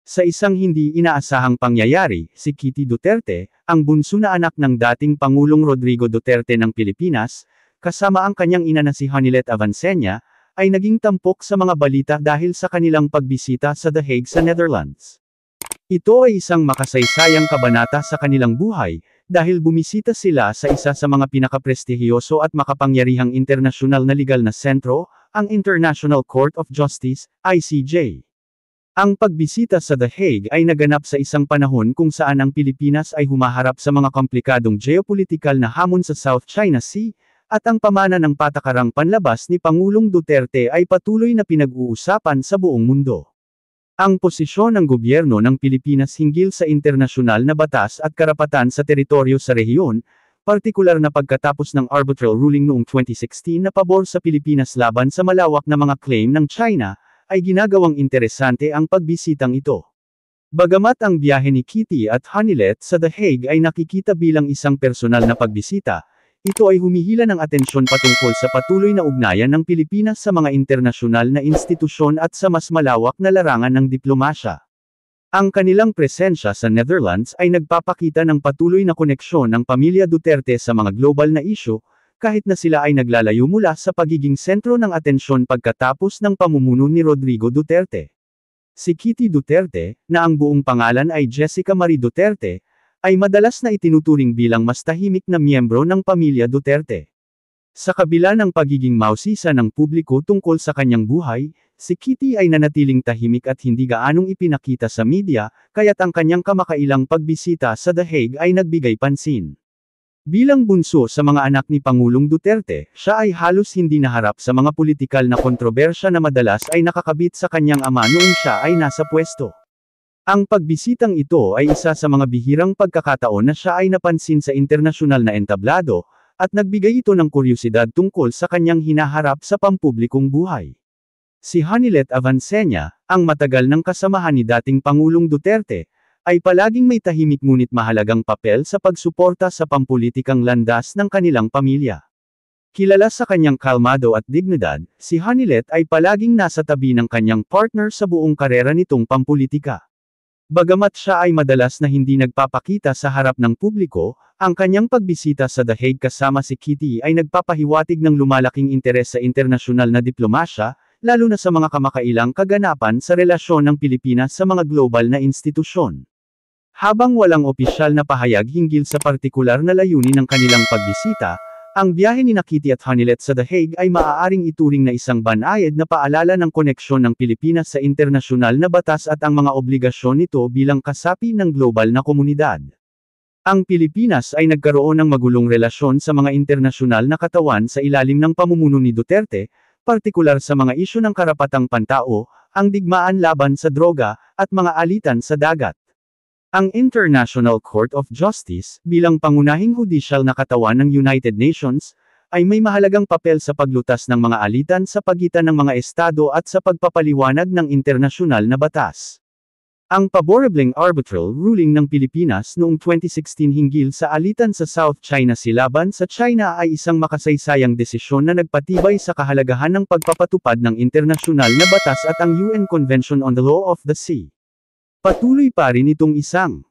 Sa isang hindi inaasahang pangyayari, si Kitty Duterte, ang bunso na anak ng dating Pangulong Rodrigo Duterte ng Pilipinas, kasama ang kanyang ina na si Hanilet Avancenia, ay naging tampok sa mga balita dahil sa kanilang pagbisita sa The Hague sa Netherlands. Ito ay isang makasaysayang kabanata sa kanilang buhay, dahil bumisita sila sa isa sa mga pinakaprestihiyoso at makapangyarihang internasyonal na legal na sentro, ang International Court of Justice, ICJ. Ang pagbisita sa The Hague ay naganap sa isang panahon kung saan ang Pilipinas ay humaharap sa mga komplikadong geopolitikal na hamon sa South China Sea, at ang pamana ng patakarang panlabas ni Pangulong Duterte ay patuloy na pinag-uusapan sa buong mundo. Ang posisyon ng gobyerno ng Pilipinas hinggil sa internasyonal na batas at karapatan sa teritoryo sa rehiyon, partikular na pagkatapos ng arbitral ruling noong 2016 na pabor sa Pilipinas laban sa malawak na mga claim ng China, ay ginagawang interesante ang pagbisitang ito. Bagamat ang biyahe ni Kitty at Hanilet sa The Hague ay nakikita bilang isang personal na pagbisita, ito ay humihila ng atensyon patungkol sa patuloy na ugnayan ng Pilipinas sa mga internasyonal na institusyon at sa mas malawak na larangan ng diplomasya. Ang kanilang presensya sa Netherlands ay nagpapakita ng patuloy na koneksyon ng pamilya Duterte sa mga global na isyu, kahit na sila ay naglalayo mula sa pagiging sentro ng atensyon pagkatapos ng pamumuno ni Rodrigo Duterte. Si Kitty Duterte, na ang buong pangalan ay Jessica Marie Duterte, ay madalas na itinuturing bilang mas tahimik na miyembro ng pamilya Duterte. Sa kabila ng pagiging mausisa ng publiko tungkol sa kanyang buhay, si Kitty ay nanatiling tahimik at hindi gaanong ipinakita sa media, kaya't ang kanyang kamakailang pagbisita sa The Hague ay nagbigay pansin. Bilang bunso sa mga anak ni Pangulong Duterte, siya ay halos hindi naharap sa mga politikal na kontrobersya na madalas ay nakakabit sa kanyang ama noong siya ay nasa pwesto. Ang pagbisitang ito ay isa sa mga bihirang pagkakataon na siya ay napansin sa internasyonal na entablado, at nagbigay ito ng kuryosidad tungkol sa kanyang hinaharap sa pampublikong buhay. Si Hanilet Avancenia, ang matagal ng kasamahan ni dating Pangulong Duterte, ay palaging may tahimik ngunit mahalagang papel sa pagsuporta sa pampulitikang landas ng kanilang pamilya. Kilala sa kanyang kalmado at dignidad, si Hanilet ay palaging nasa tabi ng kanyang partner sa buong karera nitong pampulitika. Bagamat siya ay madalas na hindi nagpapakita sa harap ng publiko, ang kanyang pagbisita sa The Hague kasama si Kitty ay nagpapahiwatig ng lumalaking interes sa internasyonal na diplomasya, lalo na sa mga kamakailang kaganapan sa relasyon ng Pilipinas sa mga global na institusyon. Habang walang opisyal na pahayag hinggil sa partikular na layunin ng kanilang pagbisita, ang biyahe ni Kitty at Hanilet sa The Hague ay maaaring ituring na isang banayad na paalala ng koneksyon ng Pilipinas sa internasyonal na batas at ang mga obligasyon nito bilang kasapi ng global na komunidad. Ang Pilipinas ay nagkaroon ng magulong relasyon sa mga internasyonal na katawan sa ilalim ng pamumuno ni Duterte, partikular sa mga isyu ng karapatang pantao, ang digmaan laban sa droga, at mga alitan sa dagat. Ang International Court of Justice, bilang pangunahing hudisyal na katawan ng United Nations, ay may mahalagang papel sa paglutas ng mga alitan sa pagitan ng mga estado at sa pagpapaliwanag ng internasyonal na batas. Ang paborableng arbitral ruling ng Pilipinas noong 2016 hinggil sa alitan sa South China Sea laban sa China ay isang makasaysayang desisyon na nagpatibay sa kahalagahan ng pagpapatupad ng internasyonal na batas at ang UN Convention on the Law of the Sea. Patuloy pa rin itong isang